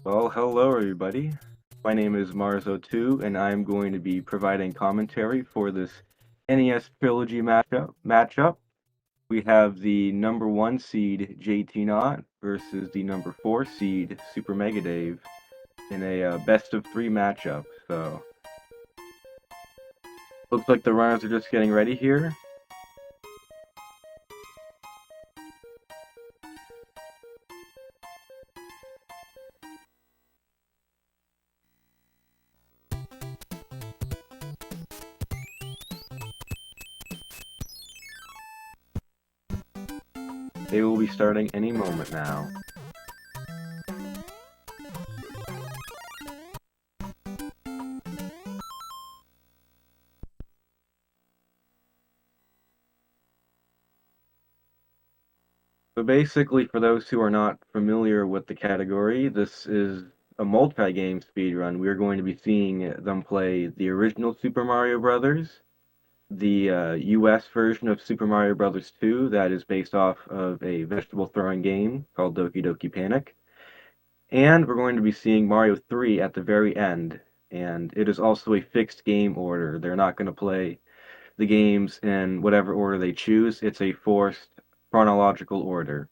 Well, hello everybody. My name is Marzo2, and I'm going to be providing commentary for this NES Trilogy matchup. We have the number 1 seed jtknott versus the number 4 seed SuperMegaDav in a best of 3 matchup. So, looks like the runners are just getting ready here. They will be starting any moment now. So basically, for those who are not familiar with the category, this is a multi-game speedrun. We're going to be seeing them play the original Super Mario Brothers, the US version of Super Mario Bros. 2 that is based off of a vegetable throwing game called Doki Doki Panic, and we're going to be seeing Mario 3 at the very end, and it is also a fixed game order. They're not going to play the games in whatever order they choose. It's a forced chronological order.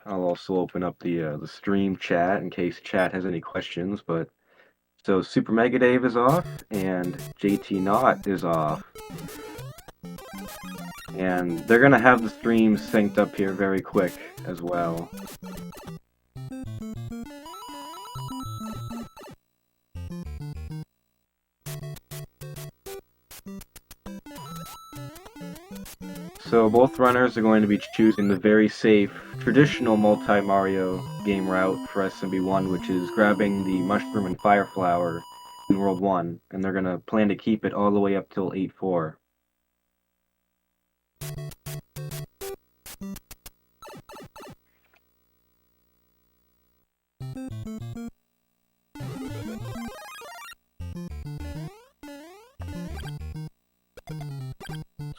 I'll also open up the stream chat in case chat has any questions. But so SuperMegaDav is off and jtknott is off, and they're gonna have the streams synced up here very quick as well. So both runners are going to be choosing the very safe, traditional multi-Mario game route for SMB1, which is grabbing the Mushroom and Fire Flower in World 1, and they're going to plan to keep it all the way up till 8-4.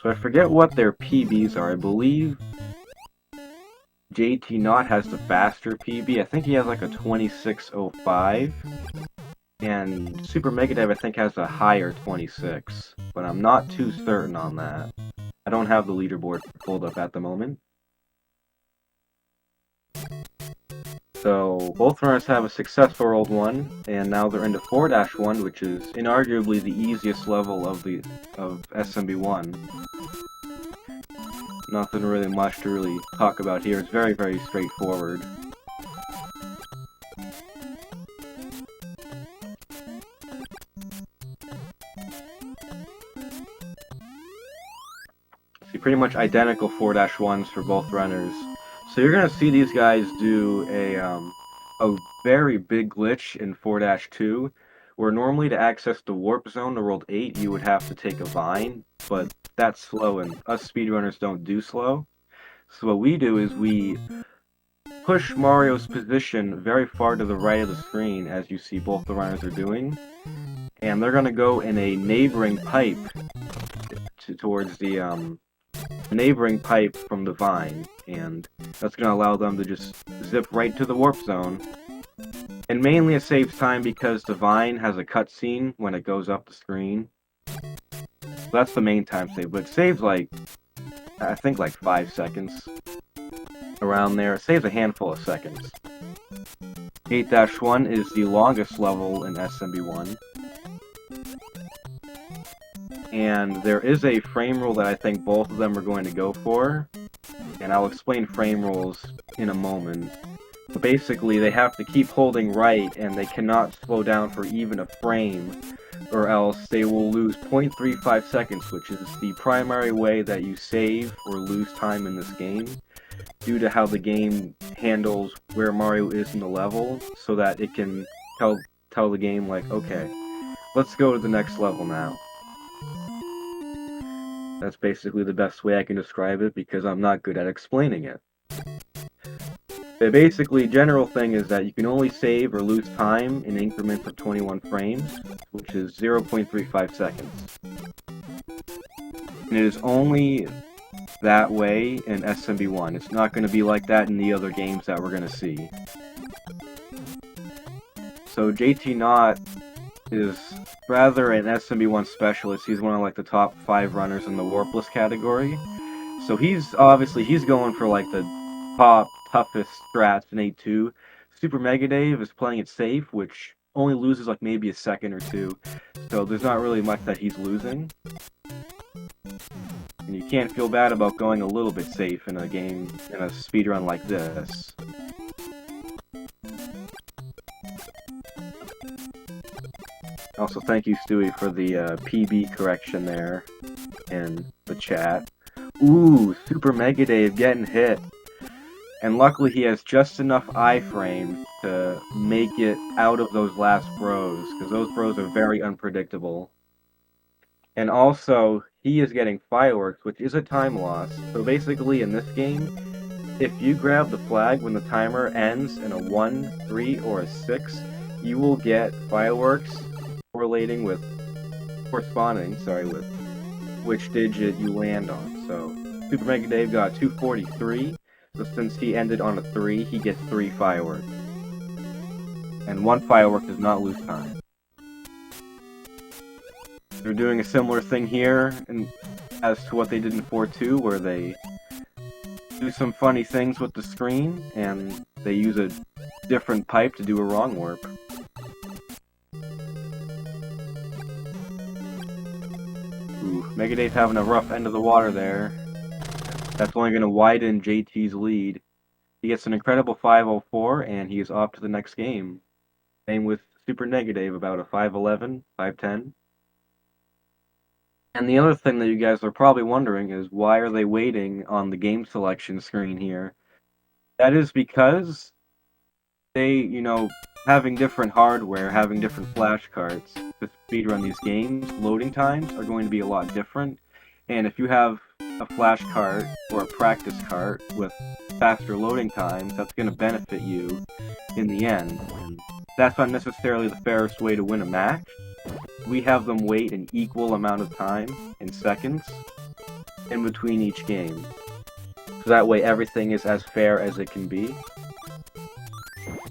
So I forget what their PBs are. I believe jtknott has the faster PB. I think he has like a 2605. And SuperMegaDav I think has a higher 26. But I'm not too certain on that. I don't have the leaderboard pulled up at the moment. So both runners have a successful World 1, and now they're into 4-1, which is inarguably the easiest level of SMB1. Nothing really much to really talk about here. It's very, very straightforward. See, pretty much identical 4-1s for both runners. So you're gonna see these guys do a very big glitch in 4-2, where normally to access the warp zone to World 8 you would have to take a vine, but that's slow and us speedrunners don't do slow. So what we do is we push Mario's position very far to the right of the screen, as you see both the runners are doing, and they're gonna go in a neighboring pipe towards the neighboring pipe from the vine, and that's going to allow them to just zip right to the warp zone. And mainly it saves time because the vine has a cutscene when it goes up the screen. So that's the main time save, but it saves like, I think like 5 seconds. Around there, it saves a handful of seconds. 8-1 is the longest level in SMB1. And there is a frame rule that I think both of them are going to go for, and I'll explain frame rules in a moment. But basically, they have to keep holding right, and they cannot slow down for even a frame, or else they will lose 0.35 seconds, which is the primary way that you save or lose time in this game, due to how the game handles where Mario is in the level, so that it can tell the game, like, okay, let's go to the next level now. That's basically the best way I can describe it, because I'm not good at explaining it. Basically, general thing is that you can only save or lose time in increments of 21 frames, which is 0.35 seconds. And it is only that way in SMB1. It's not going to be like that in the other games that we're going to see. So jtknott is rather an SMB1 specialist. He's one of like the top 5 runners in the warpless category. So he's going for like the top toughest strats in 8-2. SuperMegaDav is playing it safe, which only loses like maybe a second or two. So there's not really much that he's losing. And you can't feel bad about going a little bit safe in a game, in a speedrun like this. Also, thank you, Stewie, for the PB correction there in the chat. Ooh, SuperMegaDav getting hit. And luckily he has just enough iframe to make it out of those last bros, because those bros are very unpredictable. And also, he is getting fireworks, which is a time loss. So basically, in this game, if you grab the flag when the timer ends in a 1, 3, or a 6, you will get fireworks corresponding with which digit you land on. So, SuperMegaDav got 243, so since he ended on a 3, he gets 3 fireworks. And 1 firework does not lose time. They're doing a similar thing here as to what they did in 4-2, where they do some funny things with the screen, and they use a different pipe to do a wrong warp. Ooh, Megadave's having a rough end of the water there. That's only going to widen JT's lead. He gets an incredible 504, and he is off to the next game. Same with SuperMegaDav, about a 511, 510. And the other thing that you guys are probably wondering is, why are they waiting on the game selection screen here? That is because they, having different hardware, having different flash cards to speedrun these games, loading times are going to be a lot different. And if you have a flash cart or a practice cart with faster loading times, that's going to benefit you in the end. And that's not necessarily the fairest way to win a match. We have them wait an equal amount of time in seconds in between each game. So that way everything is as fair as it can be.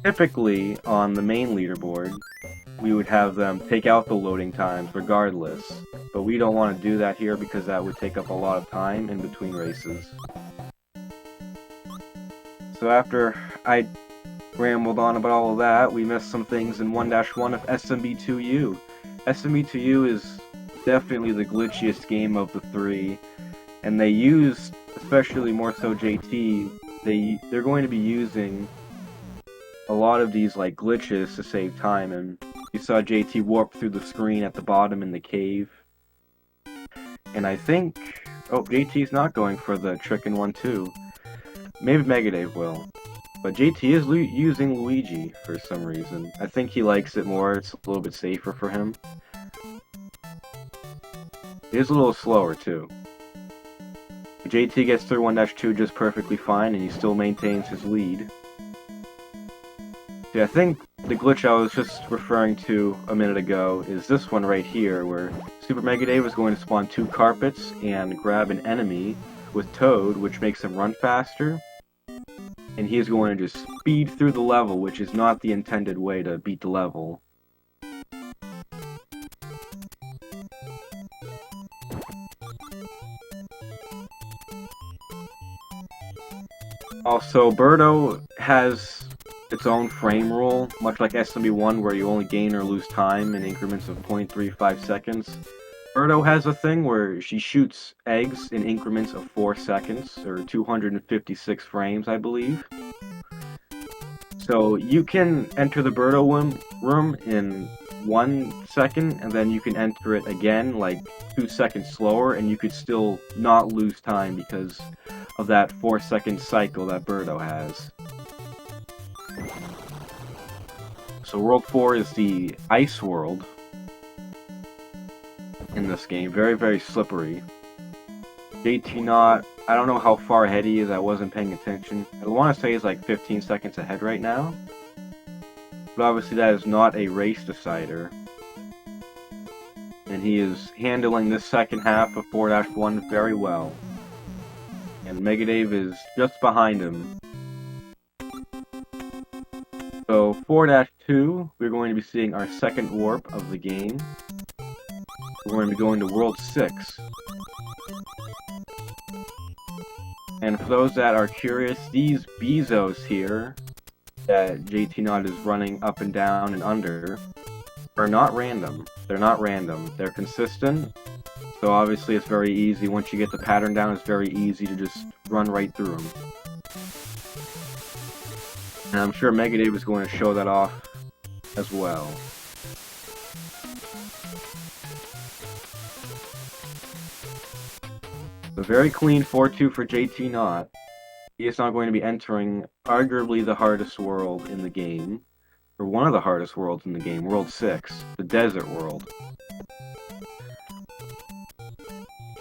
Typically, on the main leaderboard, we would have them take out the loading times regardless, but we don't want to do that here because that would take up a lot of time in between races. So after I rambled on about all of that, we missed some things in 1-1 of SMB2U. SMB2U is definitely the glitchiest game of the 3, and they use, especially more so JT, they're going to be using a lot of these like glitches to save time, and you saw JT warp through the screen at the bottom in the cave. And I think, JT's not going for the trick in 1-2. Maybe Megadav will. But JT is using Luigi for some reason. I think he likes it more, it's a little bit safer for him. It is a little slower too. JT gets through 1-2 just perfectly fine, and he still maintains his lead. See, I think the glitch I was just referring to a minute ago is this one right here, where SuperMegaDav is going to spawn 2 carpets and grab an enemy with Toad, which makes him run faster. And he is going to just speed through the level, which is not the intended way to beat the level. Also, Birdo has its own frame rule, much like SMB1, where you only gain or lose time in increments of 0.35 seconds. Birdo has a thing where she shoots eggs in increments of 4 seconds, or 256 frames, I believe. So you can enter the Birdo room in 1 second, and then you can enter it again, like 2 seconds slower, and you could still not lose time because of that 4-second cycle that Birdo has. So World 4 is the ice world in this game. Very, very slippery. jtknott I don't know how far ahead he is, I wasn't paying attention. I want to say he's like 15 seconds ahead right now. But obviously that is not a race decider. And he is handling this second half of 4-1 very well. And MegaDav is just behind him. So 4-2, we're going to be seeing our second warp of the game. We're going to be going to World 6. And for those that are curious, these Bezos here that jtknott is running up and down and under are not random. They're not random. They're consistent. So obviously it's very easy. Once you get the pattern down, it's very easy to just run right through them. And I'm sure MegaDav is going to show that off as well. A very clean 4-2 for jtknott. He is not going to be entering arguably the hardest world in the game, or one of the hardest worlds in the game, World 6, the desert world.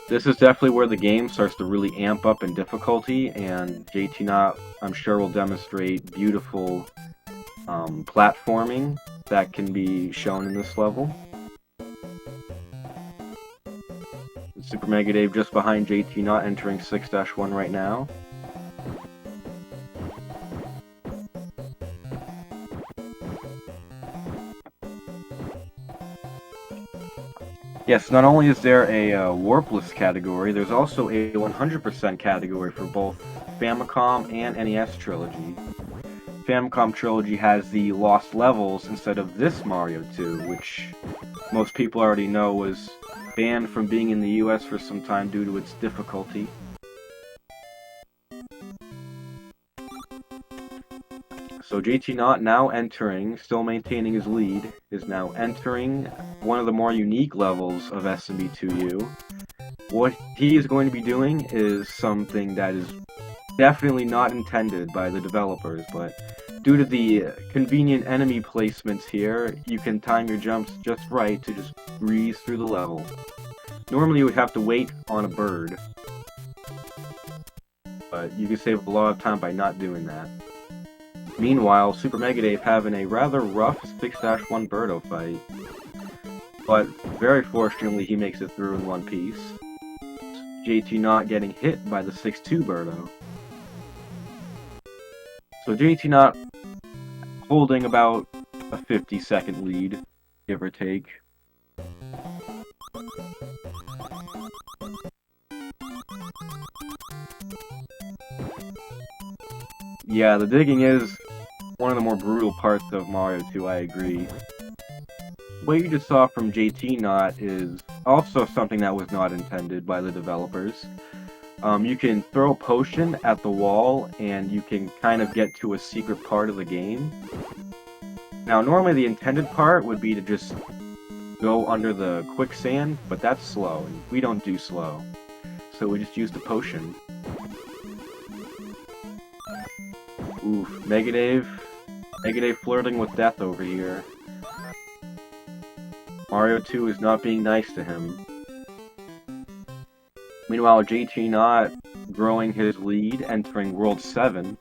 This is definitely where the game starts to really amp up in difficulty, and jtknott, I'm sure, will demonstrate beautiful platforming that can be shown in this level. SuperMegaDav just behind jtknott, entering 6-1 right now. Yes, not only is there a warpless category, there's also a 100% category for both Famicom and NES Trilogy. Famicom Trilogy has the lost levels instead of this Mario 2, which most people already know was banned from being in the US for some time due to its difficulty. So jtknott now entering, still maintaining his lead, is now entering one of the more unique levels of SMB 2U. What he is going to be doing is something that is definitely not intended by the developers, but due to the convenient enemy placements here, you can time your jumps just right to just breeze through the level. Normally you would have to wait on a bird, but you can save a lot of time by not doing that. Meanwhile, SuperMegaDav having a rather rough 6-1 Birdo fight, but very fortunately he makes it through in one piece. jtknott getting hit by the 6-2 Birdo. So jtknott holding about a 50-second lead, give or take. Yeah, the digging is one of the more brutal parts of Mario 2, I agree. What you just saw from jtknott is also something that was not intended by the developers. You can throw a potion at the wall, and you can kind of get to a secret part of the game. Now, normally the intended part would be to just go under the quicksand, but that's slow, and we don't do slow. So we just use the potion. Oof, MegaDav flirting with death over here. Mario 2 is not being nice to him. Meanwhile, jtknott growing his lead, entering World 7.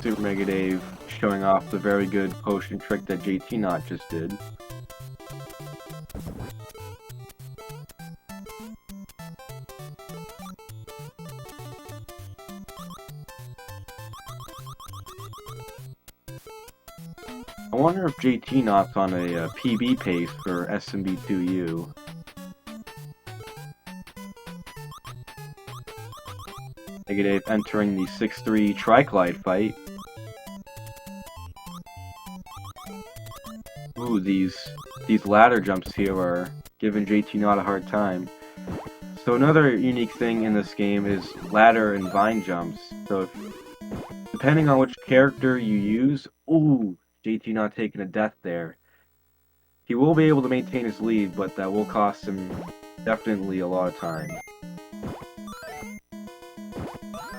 SuperMegaDav showing off the very good potion trick that jtknott just did. I wonder if jtknott's on a PB pace for SMB 2U. MegaDav entering the 6-3 Triglide fight. Ooh, these ladder jumps here are giving jtknott a hard time. So another unique thing in this game is ladder and vine jumps. So depending on which character you use, ooh, jtknott taking a death there. He will be able to maintain his lead, but that will cost him definitely a lot of time.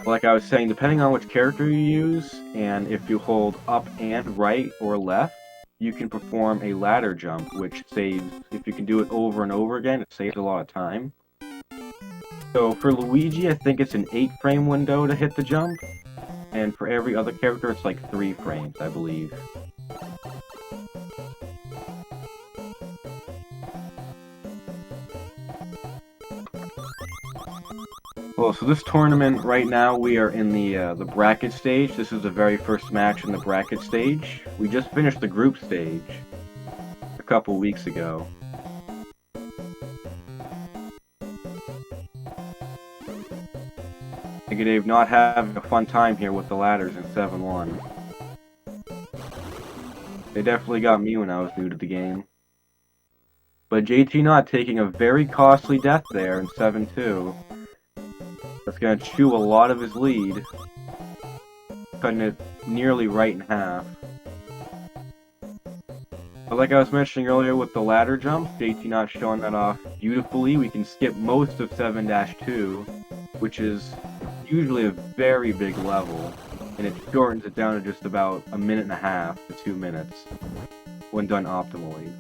Like I was saying, depending on which character you use, and if you hold up and right or left, you can perform a ladder jump, which saves, if you can do it over and over again, it saves a lot of time. So for Luigi, I think it's an 8-frame window to hit the jump, and for every other character, it's like 3 frames, I believe. Well, so this tournament, right now, we are in the bracket stage. This is the very first match in the bracket stage. We just finished the group stage a couple weeks ago. SpeedGaming not having a fun time here with the ladders in 7-1. They definitely got me when I was new to the game. But jtknott taking a very costly death there in 7-2. That's going to chew a lot of his lead, cutting it nearly right in half. But like I was mentioning earlier with the ladder jump, jtknott showing that off beautifully. We can skip most of 7-2, which is usually a very big level, and it shortens it down to just about 1.5 to 2 minutes when done optimally.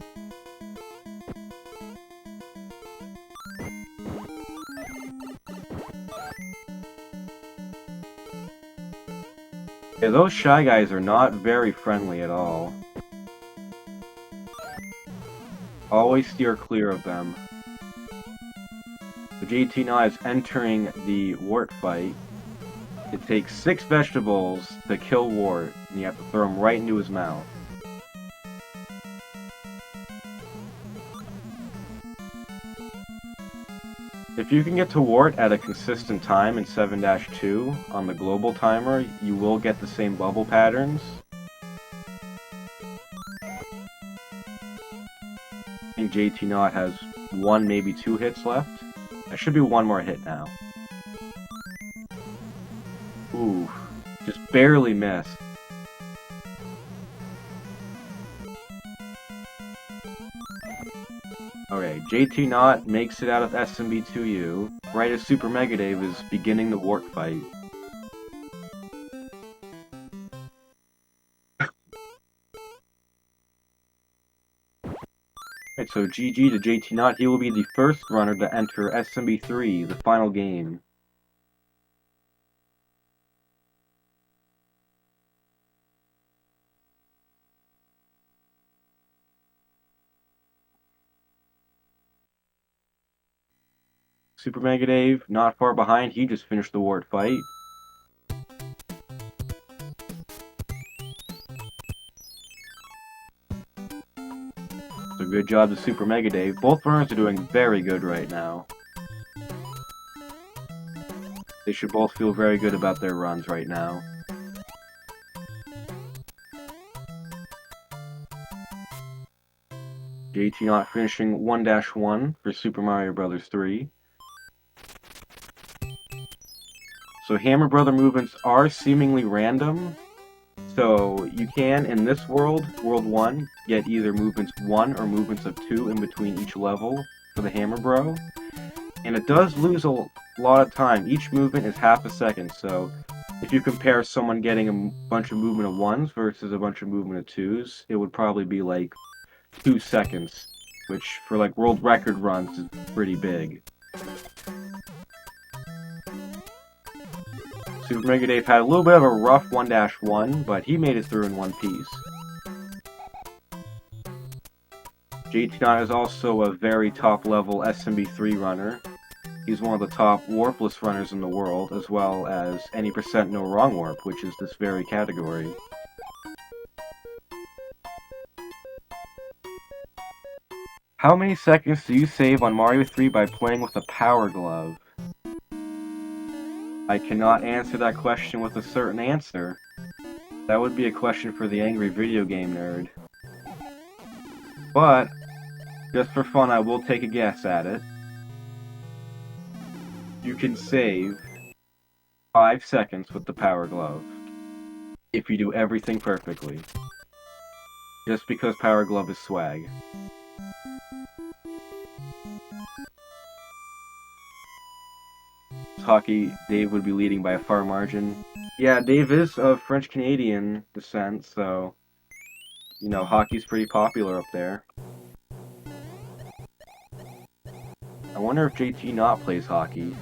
Yeah, those Shy Guys are not very friendly at all. Always steer clear of them. So jtknott is entering the Wart fight. It takes 6 vegetables to kill Wart, and you have to throw them right into his mouth. If you can get to Wart at a consistent time in 7-2 on the global timer, you will get the same bubble patterns. I think jtknott has 1, maybe 2 hits left. There should be 1 more hit now. Ooh, just barely missed. Okay, jtknott makes it out of SMB2U, right as SuperMegaDav is beginning the Wart fight. Right, so GG to jtknott. He will be the first runner to enter SMB3, the final game. SuperMegaDav, not far behind, he just finished the Wart fight. So good job to SuperMegaDav. Both runners are doing very good right now. They should both feel very good about their runs right now. jtknott finishing 1-1 for Super Mario Bros. 3. So Hammer Brother movements are seemingly random. So you can, in this world, World 1, get either movements 1 or movements of 2 in between each level for the Hammer Bro. And it does lose a lot of time. Each movement is half a second, so if you compare someone getting a bunch of movement of 1s versus a bunch of movement of 2s, it would probably be like 2 seconds, which for like world record runs is pretty big. SuperMegaDav had a little bit of a rough 1-1, but he made it through in one piece. jtknott is also a very top-level SMB3 runner. He's one of the top warpless runners in the world, as well as any percent no wrong warp, which is this very category. How many seconds do you save on Mario 3 by playing with a Power Glove? I cannot answer that question with a certain answer. That would be a question for the angry video game nerd. But, just for fun, I will take a guess at it. You can save 5 seconds with the Power Glove if you do everything perfectly. Just because Power Glove is swag. hockey, Dave would be leading by a far margin. Yeah, Dave is of French-Canadian descent, so, you know, hockey's pretty popular up there. I wonder if jtknott plays hockey.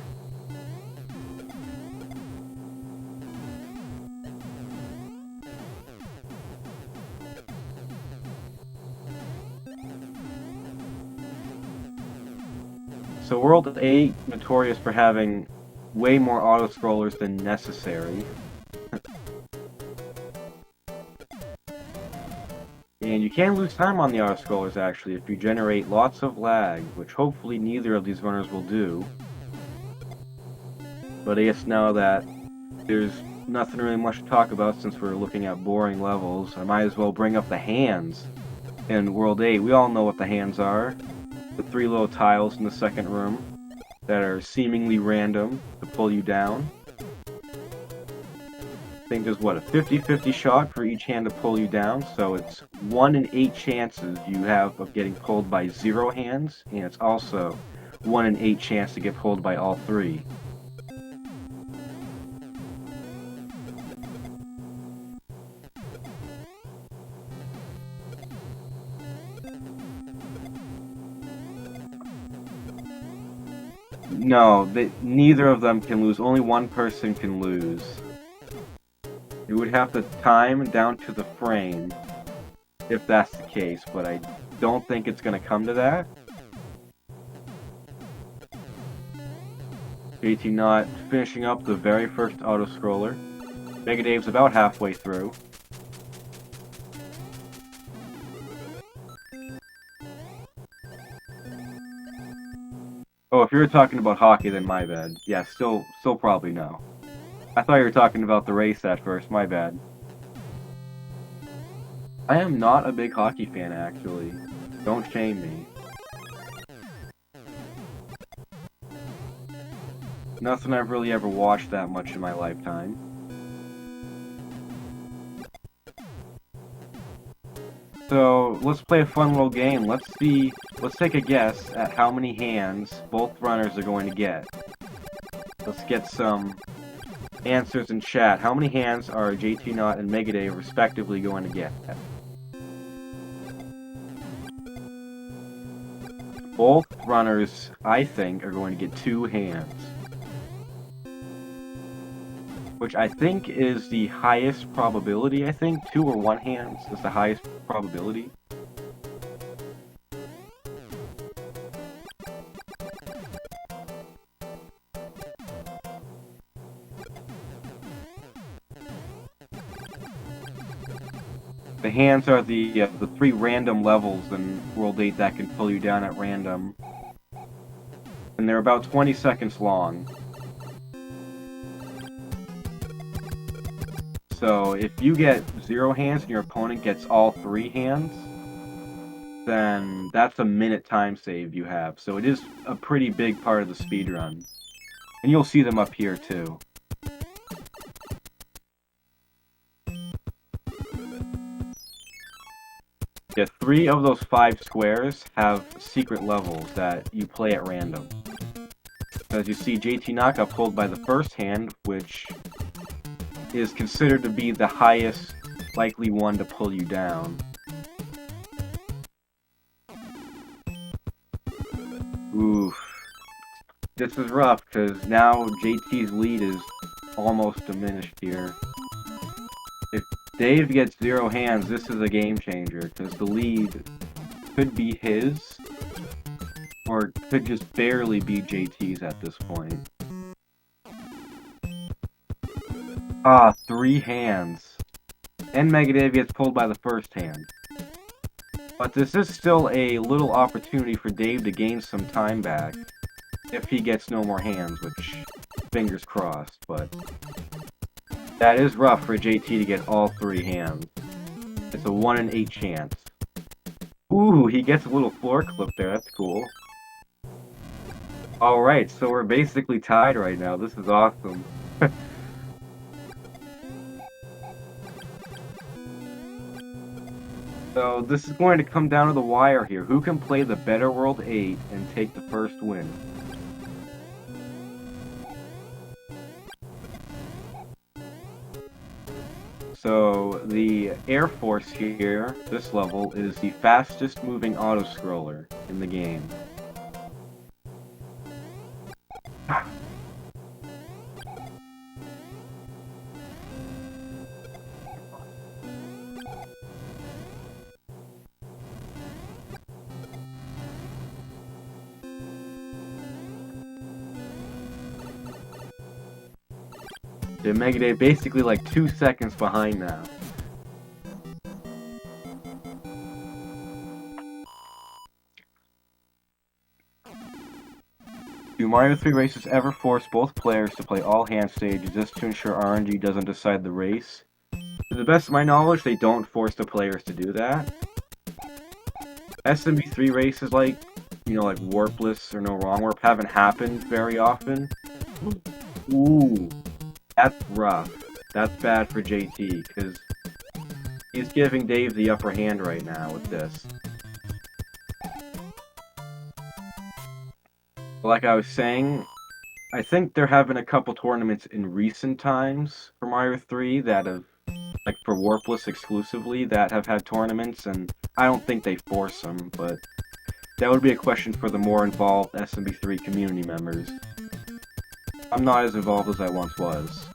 So World 8, notorious for having way more auto-scrollers than necessary. And you can lose time on the auto-scrollers, actually, if you generate lots of lag, which hopefully neither of these runners will do. But I guess now that there's nothing really much to talk about since we're looking at boring levels, I might as well bring up the hands in World 8. We all know what the hands are. The 3 little tiles in the second room that are seemingly random to pull you down. I think there's, what, a 50-50 shot for each hand to pull you down, so it's 1 in 8 chances you have of getting pulled by 0 hands, and it's also 1 in 8 chance to get pulled by all 3. No, neither of them can lose. Only one person can lose. You would have to time down to the frame if that's the case, but I don't think it's going to come to that. jtknott finishing up the very first auto-scroller. MegaDave's about halfway through. Oh, if you were talking about hockey, then my bad. Yeah, still probably no. I thought you were talking about the race at first, my bad. I am not a big hockey fan, actually. Don't shame me. Nothing I've really ever watched that much in my lifetime. So, let's play a fun little game. Let's take a guess at how many hands both runners are going to get. Let's get some answers in chat. How many hands are jtknott and MegaDave respectively going to get? Both runners, I think, are going to get 2 hands. Which I think is the highest probability, I think. 2 or 1 hands is the highest probability. The hands are the 3 random levels in World 8 that can pull you down at random. And they're about 20 seconds long. So, if you get 0 hands and your opponent gets all 3 hands, then that's a minute time save you have. So it is a pretty big part of the speedrun. And you'll see them up here too. Yeah, 3 of those 5 squares have secret levels that you play at random. As you see, jtknott got pulled by the first hand, which is considered to be the highest likely one to pull you down. Oof. This is rough, because now JT's lead is almost diminished here. If Dave gets 0 hands, this is a game changer, because the lead could be his, or could just barely be JT's at this point. 3 hands. And MegaDav gets pulled by the first hand. But this is still a little opportunity for Dave to gain some time back. If he gets no more hands, which, fingers crossed, but that is rough for JT to get all 3 hands. It's a 1 in 8 chance. Ooh, he gets a little floor clip there, that's cool. Alright, so we're basically tied right now, this is awesome. So, this is going to come down to the wire here. Who can play the better World 8 and take the first win? So the Air Force here, this level, is the fastest moving auto-scroller in the game. The SuperMegaDav basically like 2 seconds behind now. Do Mario 3 races ever force both players to play all hand stages just to ensure RNG doesn't decide the race? To the best of my knowledge, they don't force the players to do that. SMB 3 races like, like Warpless or No Wrong Warp haven't happened very often. Ooh, that's rough. That's bad for JT, because he's giving Dave the upper hand right now with this. Like I was saying, I think there have been a couple tournaments in recent times for Mario 3 that have, like for Warpless exclusively, that have had tournaments, and I don't think they force them, but that would be a question for the more involved SMB3 community members. I'm not as involved as I once was.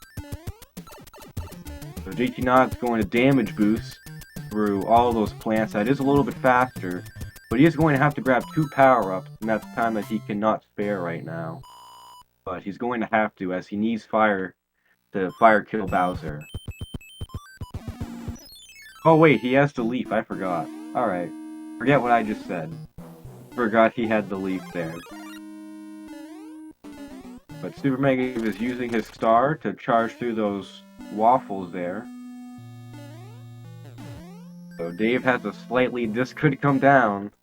So jtknott's going to damage boost through all of those plants. That is a little bit faster, but he is going to have to grab 2 power-ups, and that's time that he cannot spare right now. But he's going to have to, as he needs fire to fire-kill Bowser. Oh wait, he has the leaf, I forgot. Alright, forget what I just said. Forgot he had the leaf there. But SuperMegaDav is using his star to charge through those waffles there. So Dave has a slightly, this could come down.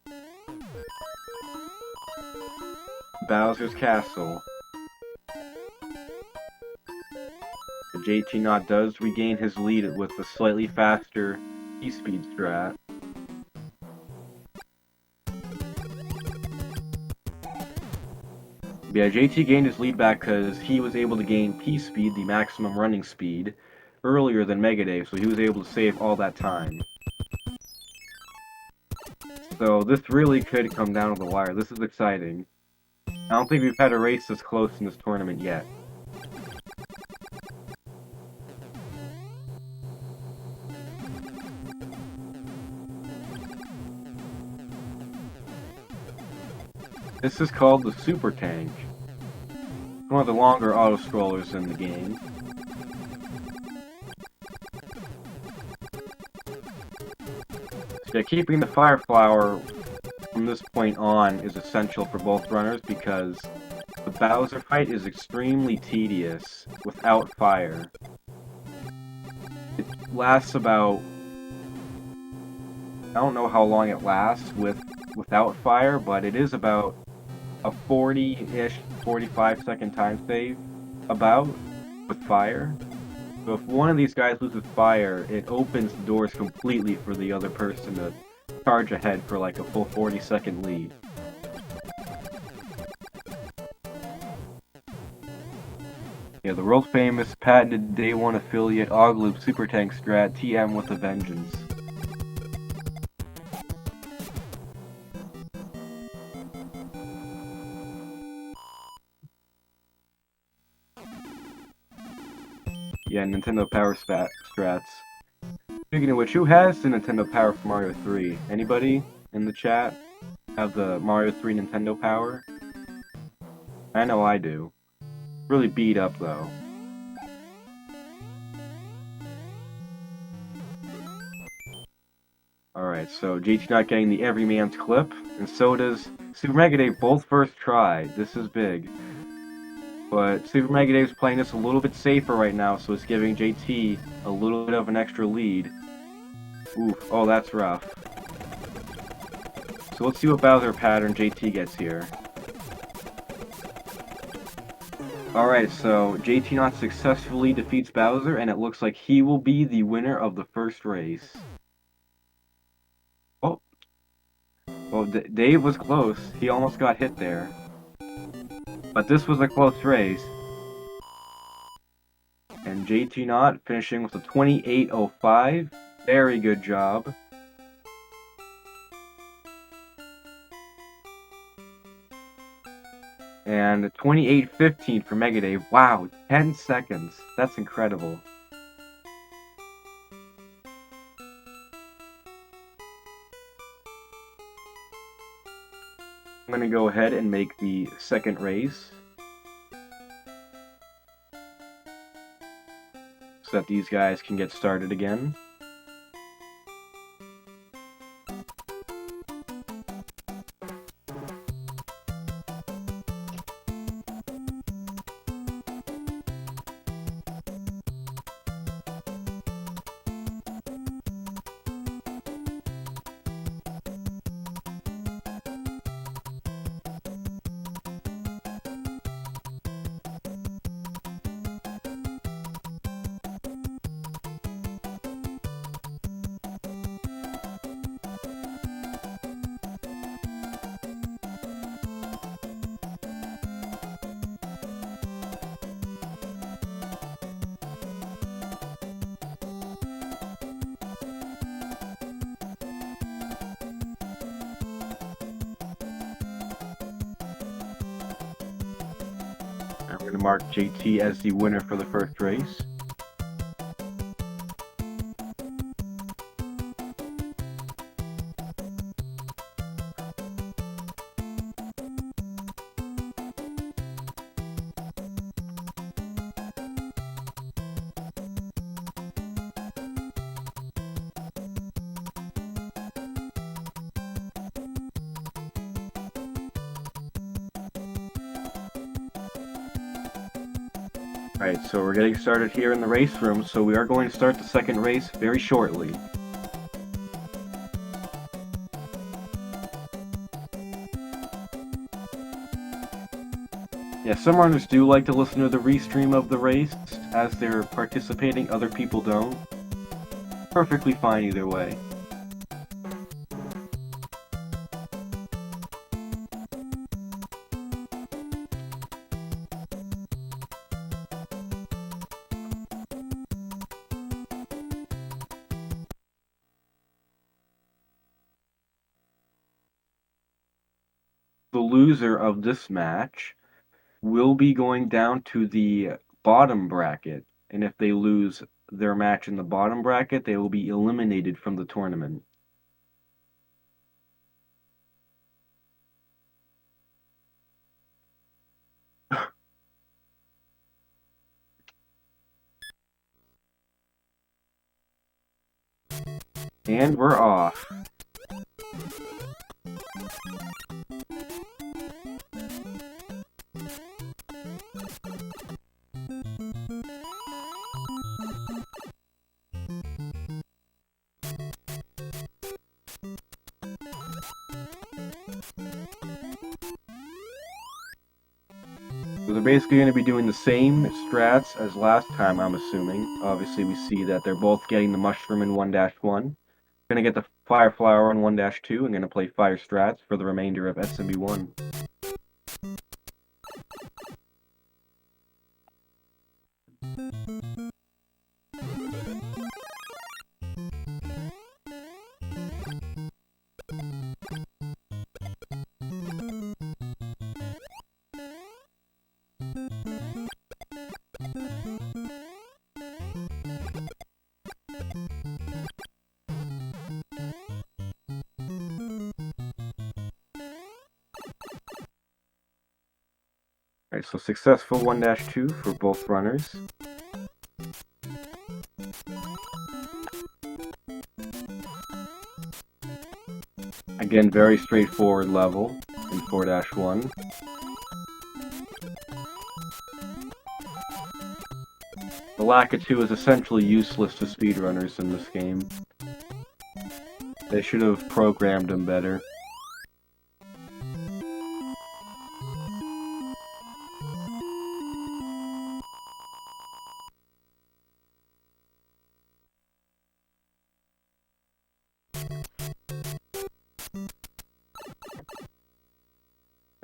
Bowser's Castle. jtknott does regain his lead with a slightly faster P-speed strat. Yeah, JT gained his lead back because he was able to gain P-speed, the maximum running speed, earlier than SuperMegaDav, so he was able to save all that time. So this really could come down to the wire. This is exciting. I don't think we've had a race this close in this tournament yet. This is called the Super Tank. One of the longer auto-scrollers in the game. So yeah, keeping the Fire Flower from this point on is essential for both runners because the Bowser fight is extremely tedious without fire. It lasts about... I don't know how long it lasts without fire, but it is about a 40-ish, 45-second time save, about, with fire. So if one of these guys loses fire, it opens the doors completely for the other person to charge ahead for like a full 40-second lead. Yeah, the world-famous patented Day 1 affiliate Ogloop Super Tank strat, TM with a vengeance. Yeah, Nintendo Power strats. Speaking of which, who has the Nintendo Power for Mario 3? Anybody in the chat have the Mario 3 Nintendo Power? I know I do. Really beat up, though. Alright, so jtknott getting the Everyman's Clip, and so does SuperMegaDav both first try. This is big. But SuperMegaDav's playing this a little bit safer right now, so it's giving JT a little bit of an extra lead. Oof, oh that's rough. So let's see what Bowser pattern JT gets here. Alright, so jtknott successfully defeats Bowser, and it looks like he will be the winner of the first race. Oh. Well, Dave was close. He almost got hit there. But this was a close race. And jtknott finishing with a 28.05. Very good job. And 28.15 for SuperMegaDav. Wow, 10 seconds. That's incredible. I'm going to go ahead and make the second race, so that these guys can get started again. I'm going to mark JT as the winner for the first race. Alright, so we're getting started here in the race room, so we are going to start the second race very shortly. Yeah, some runners do like to listen to the restream of the race as they're participating, other people don't. Perfectly fine either way. The loser of this match will be going down to the bottom bracket, and if they lose their match in the bottom bracket, they will be eliminated from the tournament. And we're off. So they're basically going to be doing the same strats as last time, I'm assuming. Obviously, we see that they're both getting the mushroom in 1-1. Going to get the fire flower in 1-2 and going to play fire strats for the remainder of SMB 1. Alright, so successful 1-2 for both runners. Again, very straightforward level in 4-1. The lack of 2 is essentially useless to speedrunners in this game. They should have programmed them better.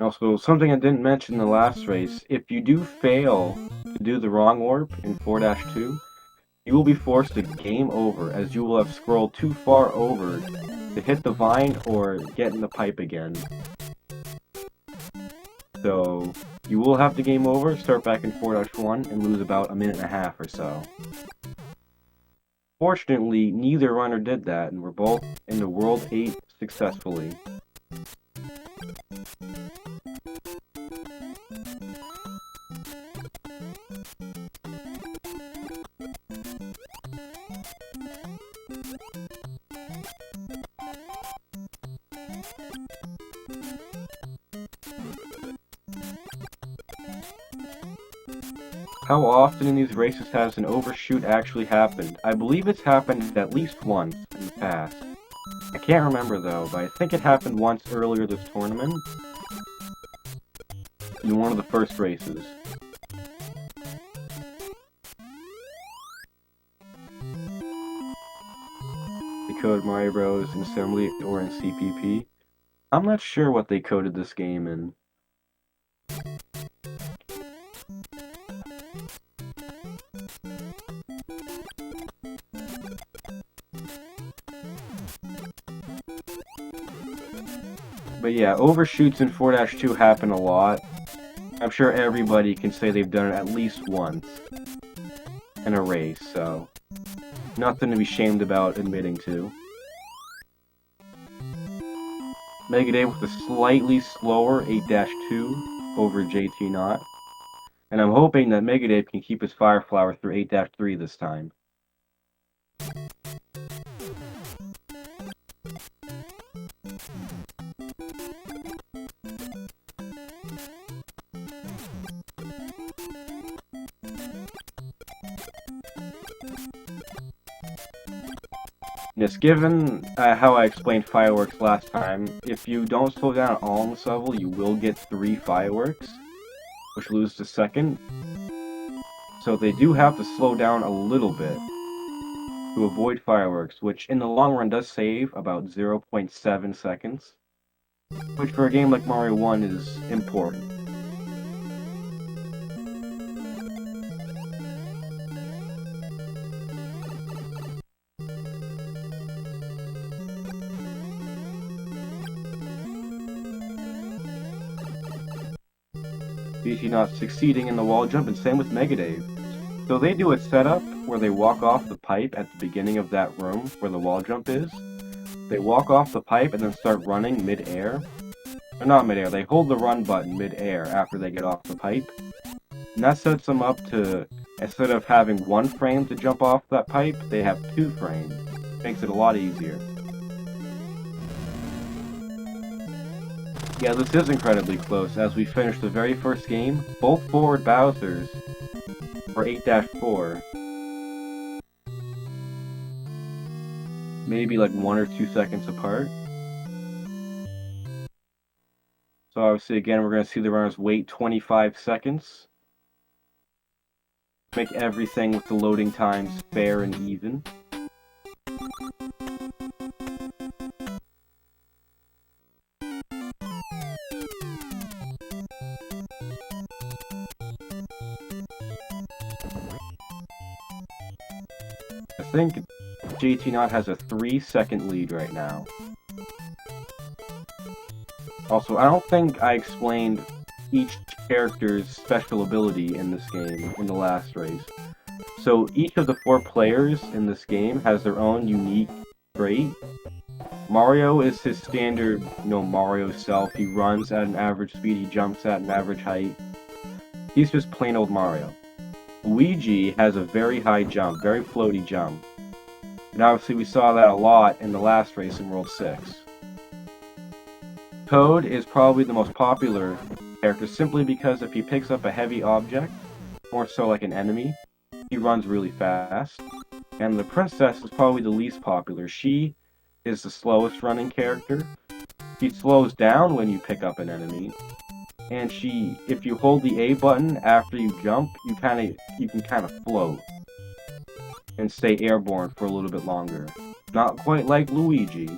Also, something I didn't mention in the last race, if you do fail to do the wrong warp in 4-2, you will be forced to game over, as you will have scrolled too far over to hit the vine or get in the pipe again. So, you will have to game over, start back in 4-1, and lose about a minute and a half or so. Fortunately, neither runner did that, and we're both into World 8 successfully. How often in these races has an overshoot actually happened? I believe it's happened at least once in the past. I can't remember though, but I think it happened once earlier this tournament. In one of the first races. They coded Mario Bros. In Assembly or in CPP. I'm not sure what they coded this game in. But yeah, overshoots in 4-2 happen a lot. I'm sure everybody can say they've done it at least once in a race, so nothing to be shamed about admitting to. Megadav with a slightly slower 8-2 over jtknott. And I'm hoping that Megadav can keep his Fire Flower through 8-3 this time. Yes, given how I explained fireworks last time, if you don't slow down at all in this level, you will get 3 fireworks, which lose to second. So they do have to slow down a little bit to avoid fireworks, which in the long run does save about 0.7 seconds, which for a game like Mario 1 is important. jtknott succeeding in the wall jump, and same with Megadav. So they do a setup where they walk off the pipe at the beginning of that room where the wall jump is. They walk off the pipe and then start running mid-air. Or not mid-air, they hold the run button mid-air after they get off the pipe. And that sets them up to, instead of having 1 frame to jump off that pipe, they have 2 frames. Makes it a lot easier. Yeah, this is incredibly close, as we finished the very first game. Both forward Bowsers for 8-4. Maybe like 1 or 2 seconds apart. So obviously again we're going to see the runners wait 25 seconds. Make everything with the loading times fair and even. I think jtknott has a 3-second lead right now. Also, I don't think I explained each character's special ability in this game in the last race. So each of the 4 players in this game has their own unique trait. Mario is his standard, Mario self. He runs at an average speed, he jumps at an average height. He's just plain old Mario. Luigi has a very high jump, very floaty jump. And obviously we saw that a lot in the last race in World 6. Toad is probably the most popular character simply because if he picks up a heavy object, more so like an enemy, he runs really fast. And the princess is probably the least popular. She is the slowest running character. She slows down when you pick up an enemy. And if you hold the A button after you jump, you can kind of float and stay airborne for a little bit longer. Not quite like Luigi,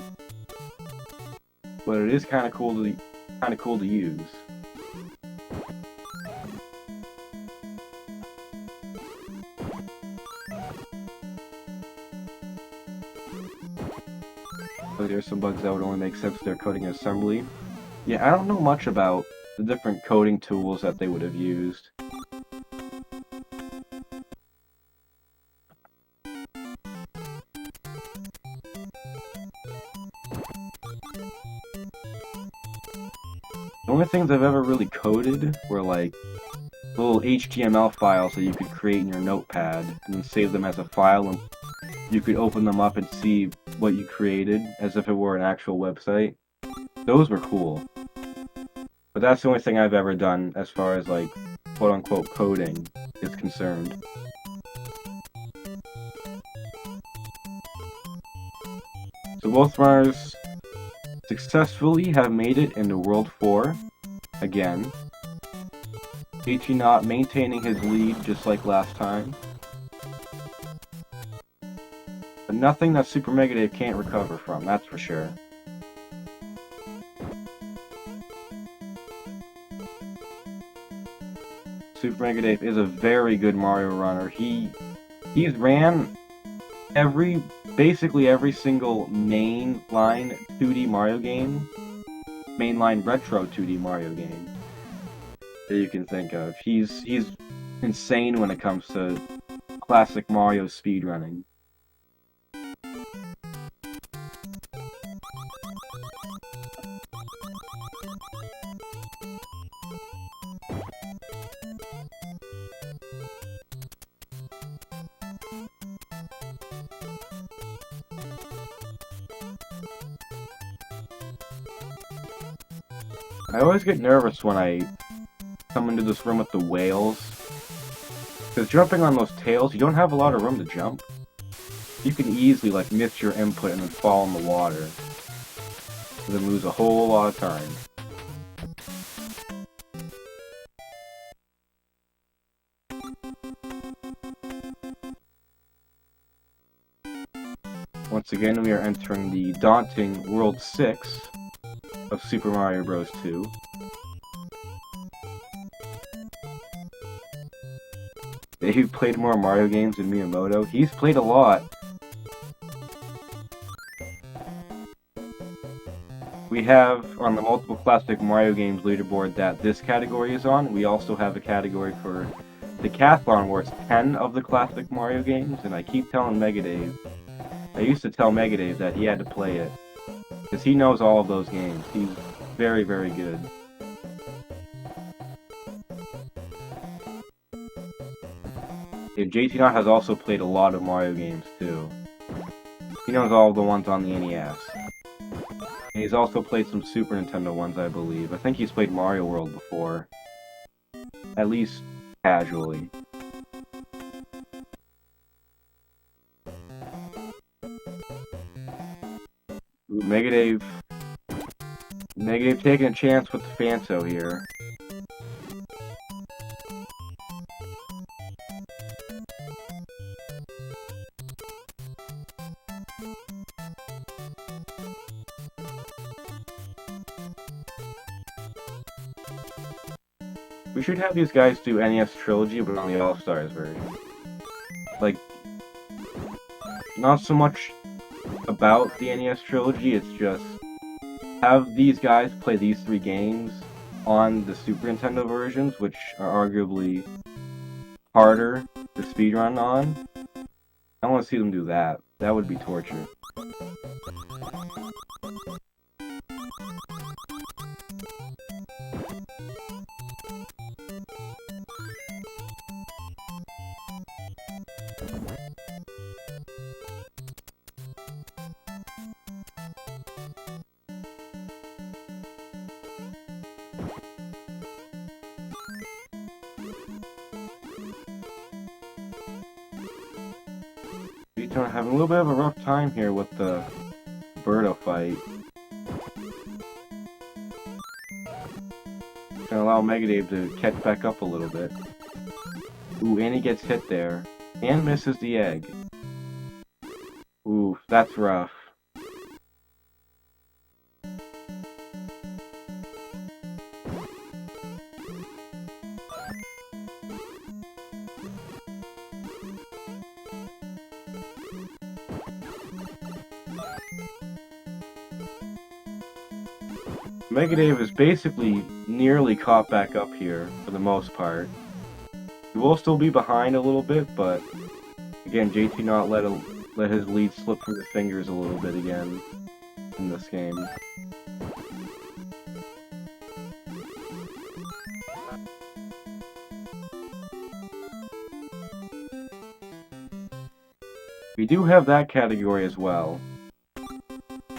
but it is kind of cool to use. there's some bugs that would only make sense if they're coding in assembly. Yeah, I don't know much about the different coding tools that they would have used. The only things I've ever really coded were like little HTML files that you could create in your notepad and then save them as a file, and you could open them up and see what you created as if it were an actual website. Those were cool. But that's the only thing I've ever done as far as like quote-unquote coding is concerned. So both runners successfully have made it into World 4 again. jtknott maintaining his lead just like last time. But nothing that SuperMegaDav can't recover from, that's for sure. SuperMegaDav is a very good Mario runner. He's ran basically every single mainline 2D Mario game, mainline retro 2D Mario game that you can think of. He's insane when it comes to classic Mario speedrunning. I always get nervous when I come into this room with the whales, because jumping on those tails, you don't have a lot of room to jump. You can easily like miss your input and then fall in the water, and then lose a whole lot of time. Once again, we are entering the daunting World 6 of Super Mario Bros. 2. Dave played more Mario games than Miyamoto. He's played a lot. We have, on the multiple classic Mario games leaderboard that this category is on, we also have a category for Decathlon where it's 10 of the classic Mario games, and I keep telling Megadave, I used to tell Megadave that he had to play it, because he knows all of those games. He's very, very good. And jtknott has also played a lot of Mario games too. He knows all of the ones on the NES. And he's also played some Super Nintendo ones, I believe. I think he's played Mario World before. At least casually. Ooh, Megadave taking a chance with the Fanto here. We should have these guys do NES Trilogy, but on the All-Stars version. Like, not so much about the NES Trilogy, it's just have these guys play these 3 games on the Super Nintendo versions, which are arguably harder to speedrun on. I want to see them do that. That would be torture. Having a little bit of a rough time here with the Birdo fight. Gonna allow Megadave to catch back up a little bit. Ooh, and he gets hit there. And misses the egg. Ooh, that's rough. SuperMegaDav is basically nearly caught back up here for the most part. He will still be behind a little bit, but again, jtknott let his lead slip through his fingers a little bit again in this game. We do have that category as well.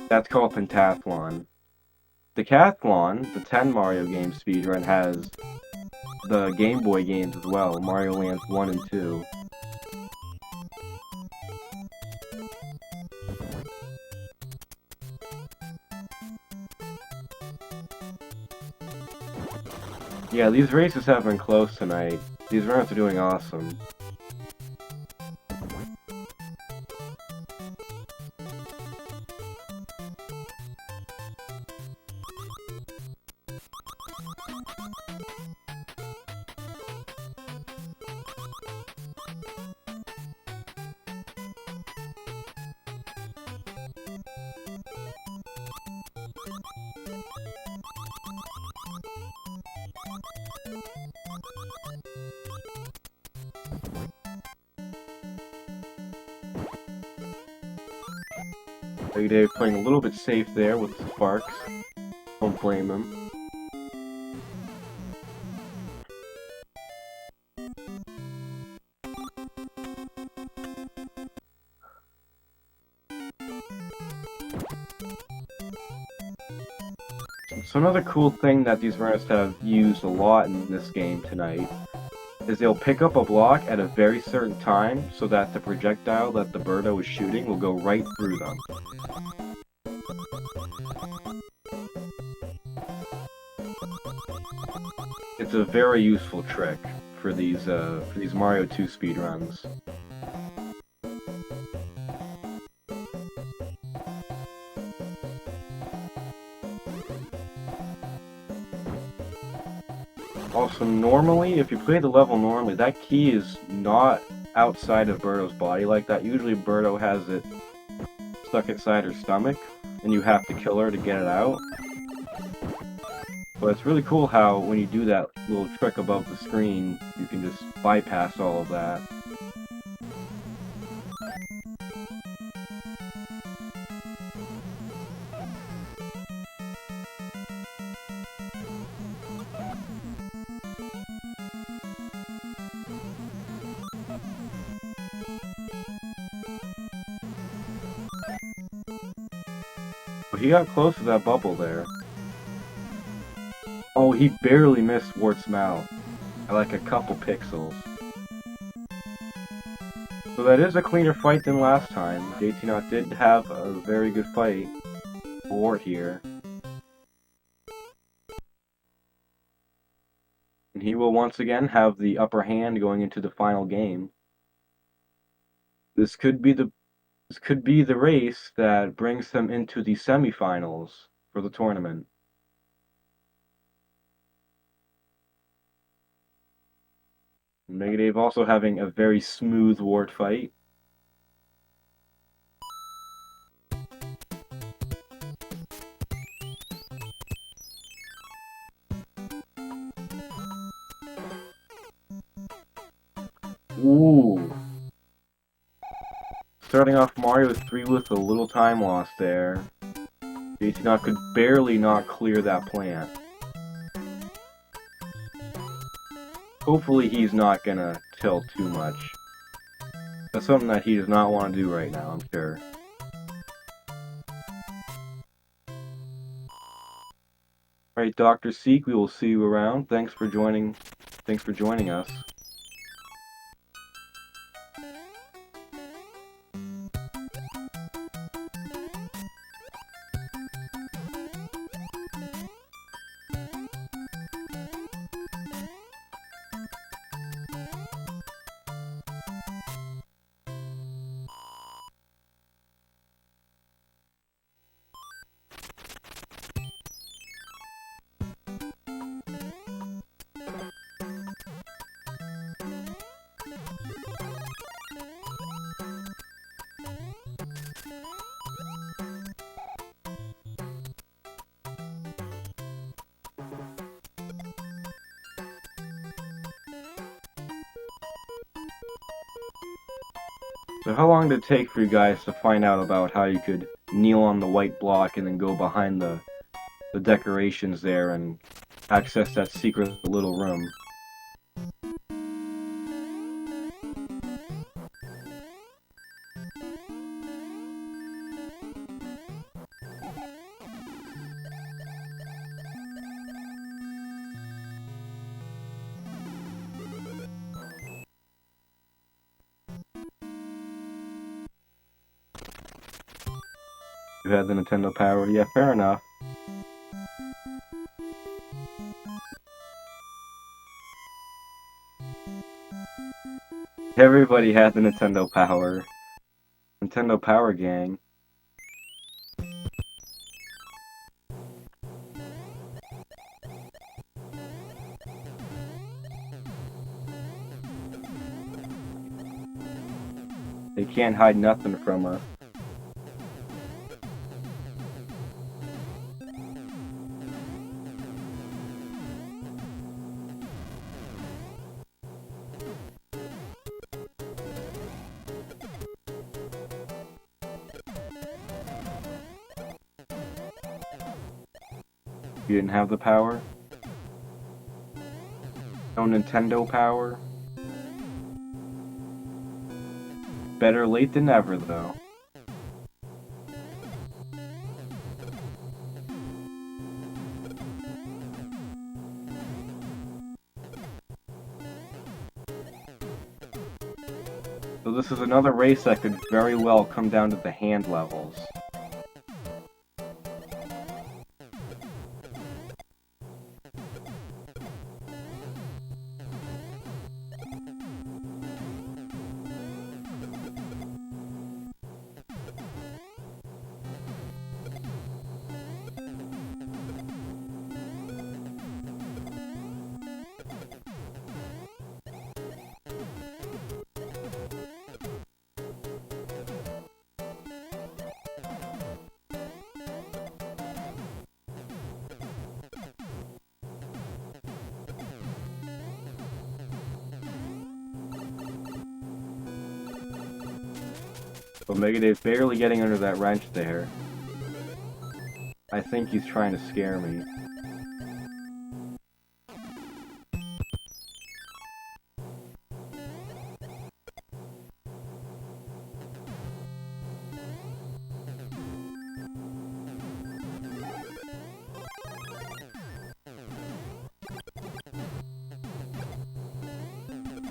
That's called Pentathlon. Decathlon, the 10 Mario game speedrun, has the Game Boy games as well, Mario Lands 1 and 2. Yeah, these races have been close tonight. These runners are doing awesome. SpeedGaming playing a little bit safe there with the sparks. Don't blame him. So another cool thing that these runners have used a lot in this game tonight is they'll pick up a block at a very certain time so that the projectile that the Birdo is shooting will go right through them. It's a very useful trick for these Mario 2 speedruns. Also, normally, if you play the level normally, that key is not outside of Birdo's body like that. Usually Birdo has it stuck inside her stomach, and you have to kill her to get it out. But it's really cool how, when you do that little trick above the screen, you can just bypass all of that. But he got close to that bubble there. Oh, he barely missed Wart's mouth by like a couple pixels. So that is a cleaner fight than last time. jtknott did have a very good fight for Wart here. And he will once again have the upper hand going into the final game. This could be the race that brings them into the semifinals for the tournament. SpeedGaming also having a very smooth Wart fight. Ooh. Starting off Mario 3 with a little time loss there. jtknott could barely not clear that plant. Hopefully he's not gonna tilt too much. That's something that he does not want to do right now, I'm sure. Alright, Dr. Seek, we will see you around. Thanks for joining us. So how long did it take for you guys to find out about how you could kneel on the white block and then go behind the decorations there and access that secret little room? You had the Nintendo Power? Yeah, fair enough. Everybody had the Nintendo Power. Nintendo Power Gang. They can't hide nothing from us. You didn't have the power? No Nintendo Power? Better late than never, though. So this is another race that could very well come down to the hand levels. But Megadave's barely getting under that wrench there. I think he's trying to scare me.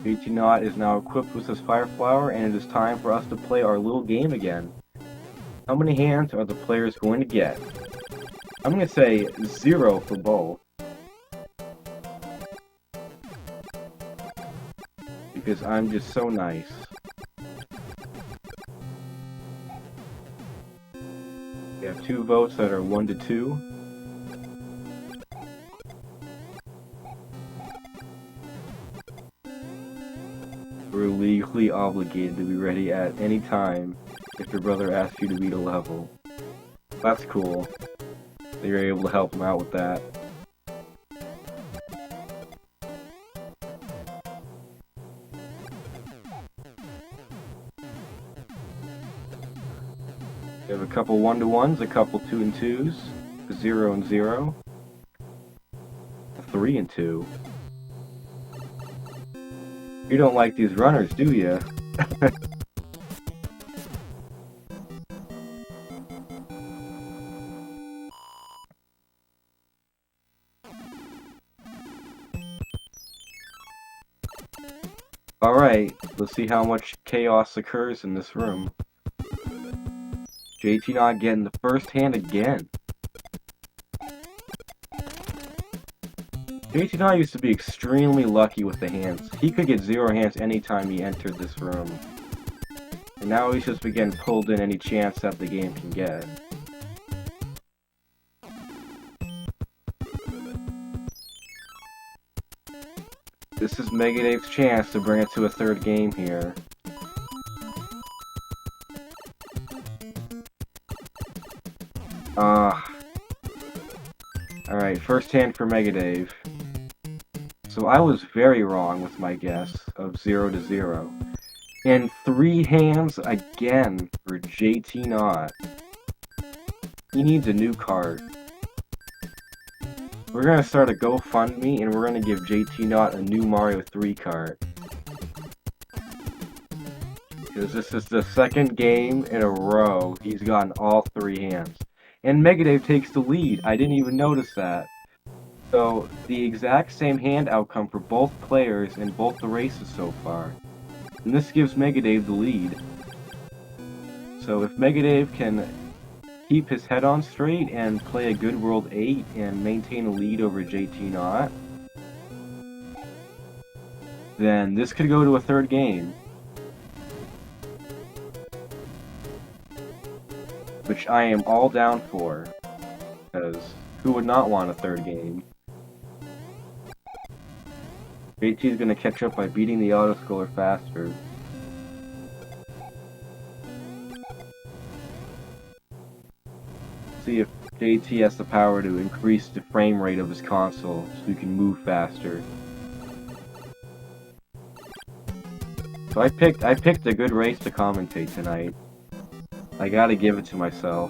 jtknott is now equipped with his Fire Flower, and it is time for us to play our little game again. How many hands are the players going to get? I'm going to say 0 for both. Because I'm just so nice. We have 2 votes that are 1 to 2. We're legally obligated to be ready at any time if your brother asks you to beat a level. That's cool. That you're able to help him out with that. We have a couple 1-to-1s, a couple 2-and-2s, 0 and 0, a 3 and 2. You don't like these runners, do you? Alright, let's see how much chaos occurs in this room. jtknott getting the first hand again. jtknott used to be extremely lucky with the hands. He could get 0 hands anytime he entered this room. And now he's just been getting pulled in any chance that the game can get. This is Megadave's chance to bring it to a 3rd game here. Alright, first hand for Megadave. So I was very wrong with my guess of 0 to 0. And 3 hands again for jtknott. He needs a new card. We're gonna start a GoFundMe and we're gonna give jtknott a new Mario 3 card. Because this is the second game in a row he's gotten all 3 hands. And Megadave takes the lead. I didn't even notice that. So, the exact same hand outcome for both players in both the races so far. And this gives Megadave the lead. So if Megadave can keep his head on straight and play a good World 8 and maintain a lead over jtknott, then this could go to a third game. Which I am all down for, because who would not want a third game? JT is going to catch up by beating the autoscaler faster. See if JT has the power to increase the frame rate of his console so he can move faster. So I picked a good race to commentate tonight. I gotta give it to myself.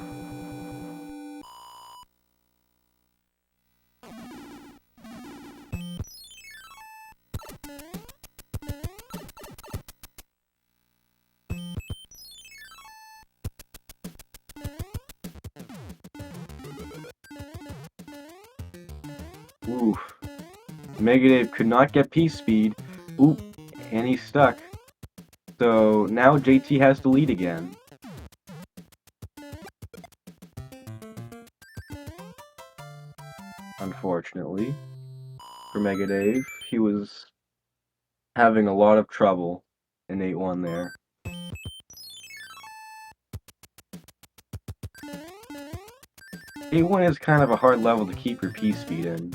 Oof. Megadave could not get P-Speed. Oop. And he's stuck. So now JT has the lead again. Unfortunately, for Megadave, he was having a lot of trouble in 8-1 there. 8-1 is kind of a hard level to keep your P-Speed in.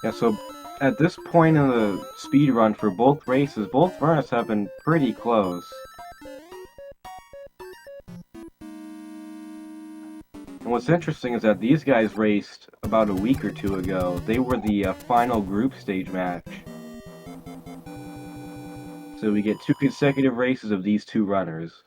Yeah, so at this point in the speed run for both races, both runners have been pretty close. And what's interesting is that these guys raced about a week or two ago. They were the final group stage match. So we get 2 consecutive races of these 2 runners.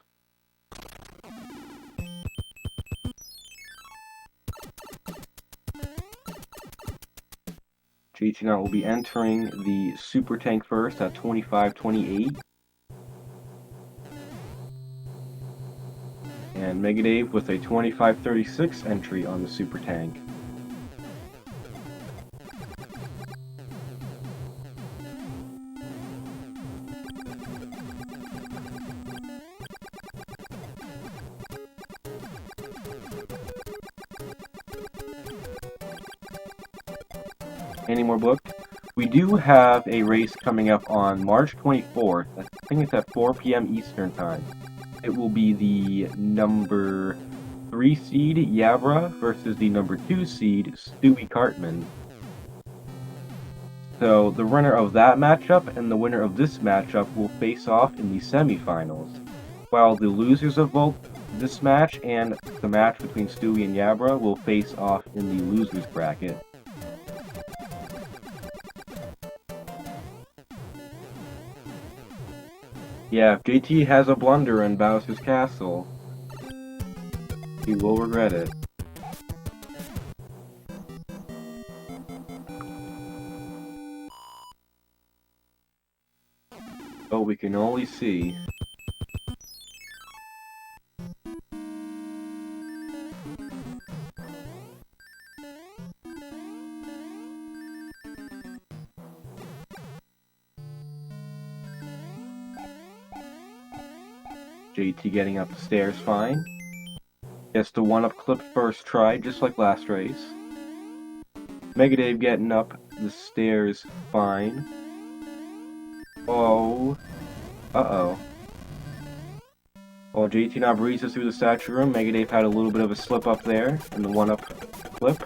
jtknott will be entering the Super Tank first at 25-28. And Megadave with a 25-36 entry on the Super Tank. Any more booked? We do have a race coming up on March 24th. I think it's at 4 p.m. Eastern Time. It will be the number 3 seed Yabra versus the number 2 seed Stewie Cartman. So the winner of that matchup and the winner of this matchup will face off in the semifinals, while the losers of both this match and the match between Stewie and Yabra will face off in the losers bracket. Yeah, if JT has a blunder in Bowser's Castle, he will regret it. Oh, we can only see. JT getting up the stairs fine. Gets the one-up clip first try, just like last race. MegaDav getting up the stairs fine. Oh. Uh-oh. While jtknott breezes through the statue room, MegaDav had a little bit of a slip up there in the one-up clip.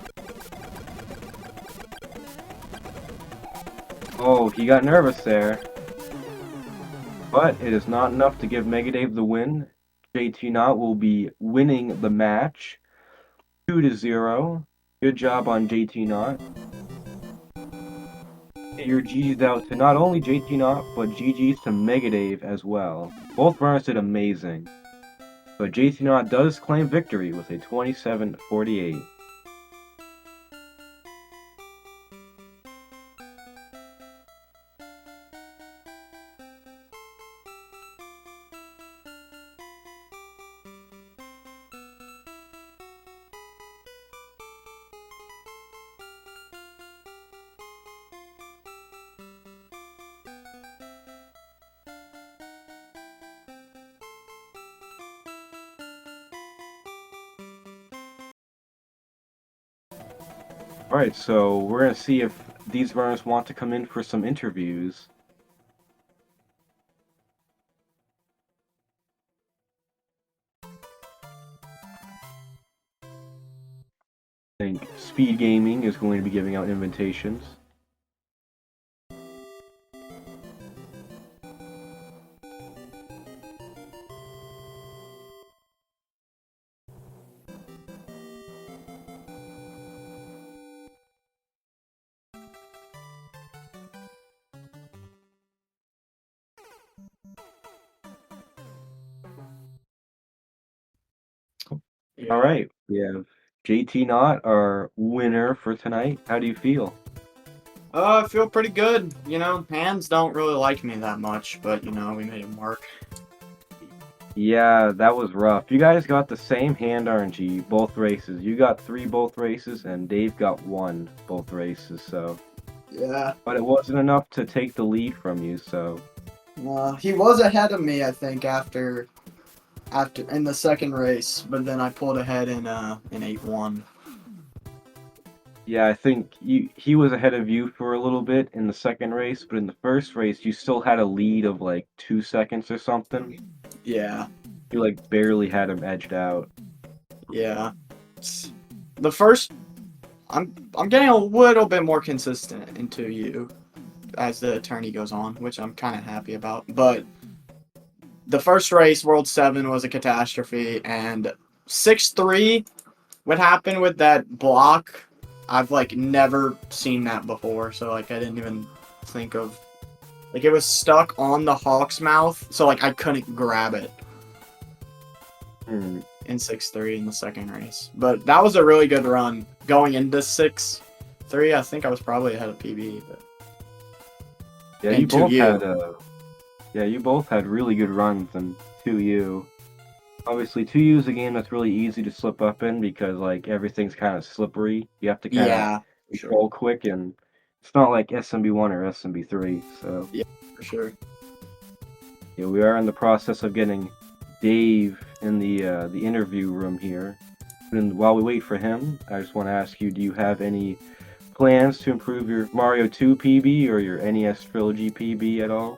Oh, he got nervous there. But it is not enough to give MegaDav the win. jtknott will be winning the match 2-0. Good job on jtknott. Get your GG's out to not only jtknott, but GG's to MegaDav as well. Both runners did amazing. But jtknott does claim victory with a 27-48. Alright, so we're going to see if these runners want to come in for some interviews. I think SpeedGaming is going to be giving out invitations. Yeah. Alright, we have jtknott, our winner for tonight. How do you feel? I feel pretty good. You know, hands don't really like me that much, but you know, we made them work. Yeah, that was rough. You guys got the same hand RNG both races. You got 3 both races, and Dave got 1 both races, so... Yeah. But it wasn't enough to take the lead from you, so... He was ahead of me, I think, after in the second race, but then I pulled ahead in 8-1. Yeah, I think he was ahead of you for a little bit in the second race, but in the first race, you still had a lead of like 2 seconds or something. Yeah. You like barely had him edged out. Yeah. The first, I'm getting a little bit more consistent into you as the tourney goes on, which I'm kind of happy about. But the first race, World 7, was a catastrophe, and 6-3, what happened with that block, I've like never seen that before, so like I didn't even think of, like it was stuck on the hawk's mouth, so like I couldn't grab it in 6-3 in the second race. But that was a really good run. Going into 6-3, I think I was probably ahead of PB. But... Yeah, you both had really good runs in 2U. Obviously, 2U is a game that's really easy to slip up in because like everything's kind of slippery. You have to kind of control quick, and it's not like SMB1 or SMB3. So yeah, for sure. Yeah, we are in the process of getting Dave in the interview room here. And while we wait for him, I just want to ask you: do you have any plans to improve your Mario 2 PB or your NES Trilogy PB at all?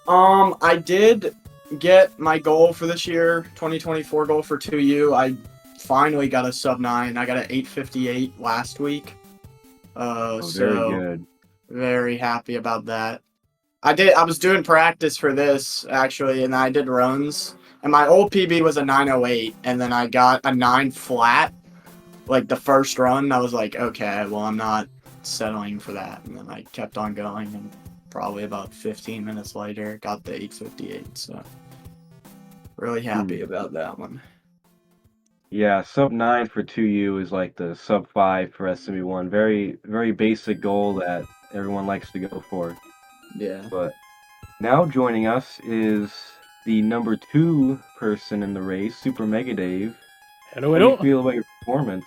I did get my goal for this year, 2024 goal for 2U. I finally got a sub 9. I got an 858 last week. Very good. Very happy about that. I was doing practice for this actually, and I did runs. And my old PB was a 908, and then I got a 9 flat. Like the first run, I was like, okay, well I'm not settling for that. And then I kept on going, and probably about 15 minutes later, got the 858. So really happy about that one. Yeah, sub 9 for 2U is like the sub 5 for SMB1. Very, very basic goal that everyone likes to go for. Yeah. But now joining us is the number 2 person in the race, SuperMegaDav. Hello, hello. How do you feel about your performance?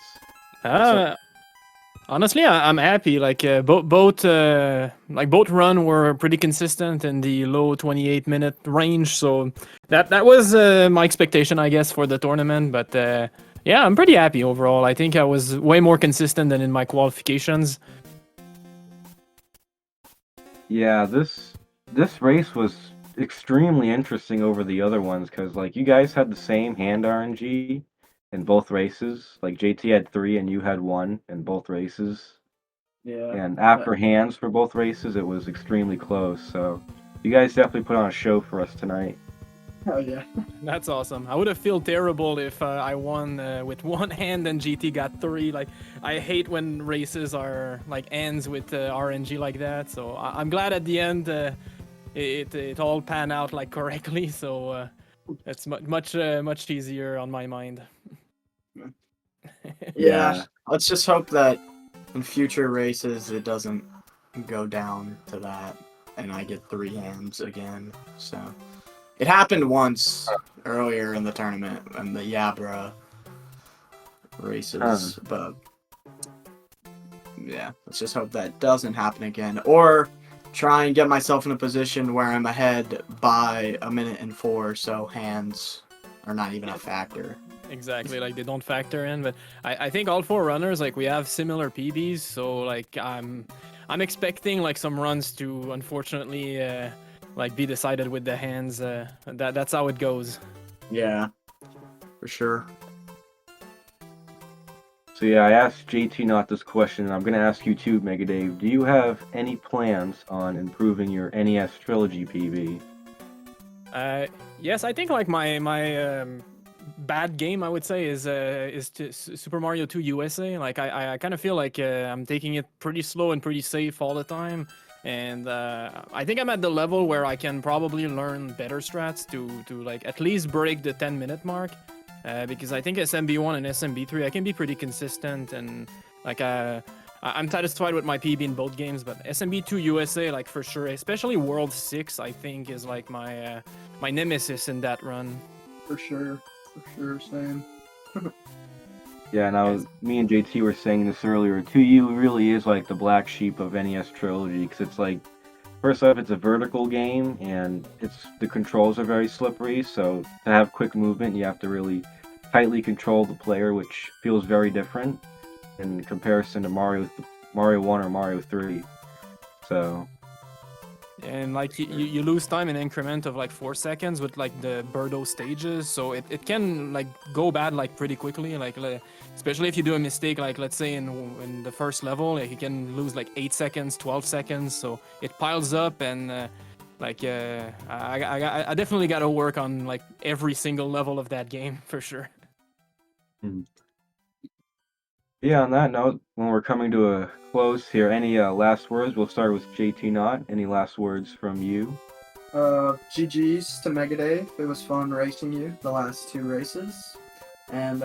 Honestly, I'm happy. Like both run were pretty consistent in the low 28-minute range. So that was my expectation, I guess, for the tournament. But Yeah, I'm pretty happy overall. I think I was way more consistent than in my qualifications. Yeah, this race was extremely interesting over the other ones because like you guys had the same hand RNG in both races. Like JT had 3 and you had 1 in both races. Yeah. And after hands for both races, it was extremely close. So you guys definitely put on a show for us tonight. Oh yeah. That's awesome. I would have felt terrible if I won with one hand and GT got 3. Like, I hate when races are like ends with RNG like that. So I'm glad at the end it all panned out like correctly. So it's much easier on my mind. Yeah. Let's just hope that in future races it doesn't go down to that and I get 3 hands again. So it happened once earlier in the tournament in the Yabra races, but yeah, let's just hope that doesn't happen again. Or try and get myself in a position where I'm ahead by 1:04, so hands are not even a factor. Exactly, like they don't factor in, but I think all 4 runners, like we have similar PBs, so like I'm expecting like some runs to unfortunately like be decided with the hands. That's how it goes. Yeah, for sure. So yeah, I asked jtknott this question, and I'm going to ask you too, Megadave. Do you have any plans on improving your NES Trilogy PB? Yes, I think like my bad game I would say is Super Mario 2 USA. Like I kind of feel like I'm taking it pretty slow and pretty safe all the time. And I think I'm at the level where I can probably learn better strats to like at least break the 10-minute mark. Because I think SMB1 and SMB3 I can be pretty consistent and like I'm satisfied with my PB in both games, but SMB2 USA like for sure, especially World 6 I think is like my my nemesis in that run. For sure, same. Yeah, now me and JT were saying this earlier. 2U really is like the black sheep of NES Trilogy because it's like, first off, it's a vertical game and the controls are very slippery. So to have quick movement, you have to really tightly control the player, which feels very different in comparison to Mario 1 or Mario 3. So And like you lose time in increment of like 4 seconds with like the Birdo stages, so it can like go bad like pretty quickly. Like especially if you do a mistake, like let's say in the first level, like you can lose like 8 seconds, 12 seconds. So it piles up, and I definitely got to work on like every single level of that game for sure. yeah, on that note, when we're coming to a close here, any last words? We'll start with jtknott. Any last words from you? GG's to Megadave. It was fun racing you the last 2 races. And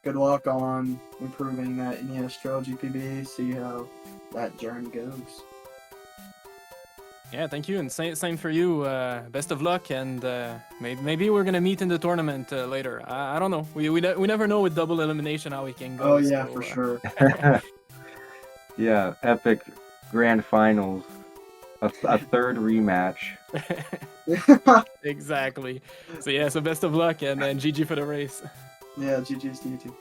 good luck on improving that NES Trilogy PB. See how that journey goes. Yeah, thank you, and same for you. Best of luck, and maybe we're gonna meet in the tournament later. I don't know. We never know with double elimination how it can go. Oh yeah, so, for sure. Yeah, epic grand finals, a third rematch. Exactly. So yeah, so best of luck, and then GG for the race. Yeah, GG's to you too.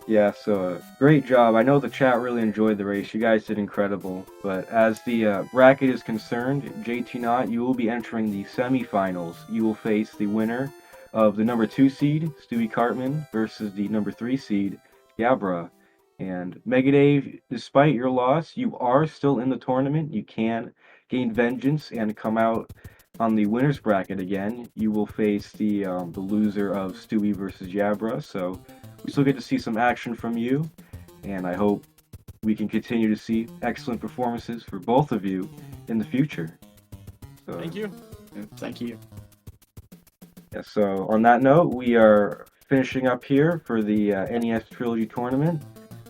Yeah, so great job. I know the chat really enjoyed the race. You guys did incredible. But as the bracket is concerned, jtknott, you will be entering the semifinals. You will face the winner of the number 2 seed, Stewie Cartman, versus the number 3 seed, Yabra. And Megadave, despite your loss, you are still in the tournament. You can gain vengeance and come out on the winners bracket again. You will face the loser of Stewie versus Yabra. So we still get to see some action from you, and I hope we can continue to see excellent performances for both of you in the future. So, Thank you. Thank you. Yeah, so on that note, we are finishing up here for the NES Trilogy Tournament.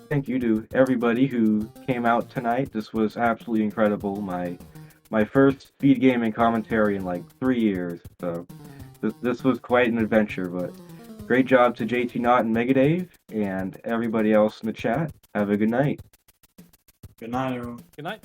Thank you to everybody who came out tonight. This was absolutely incredible. My first SpeedGaming commentary in like 3 years. So this was quite an adventure, but great job to jtknott and Megadave and everybody else in the chat. Have a good night. Good night, everyone. Good night.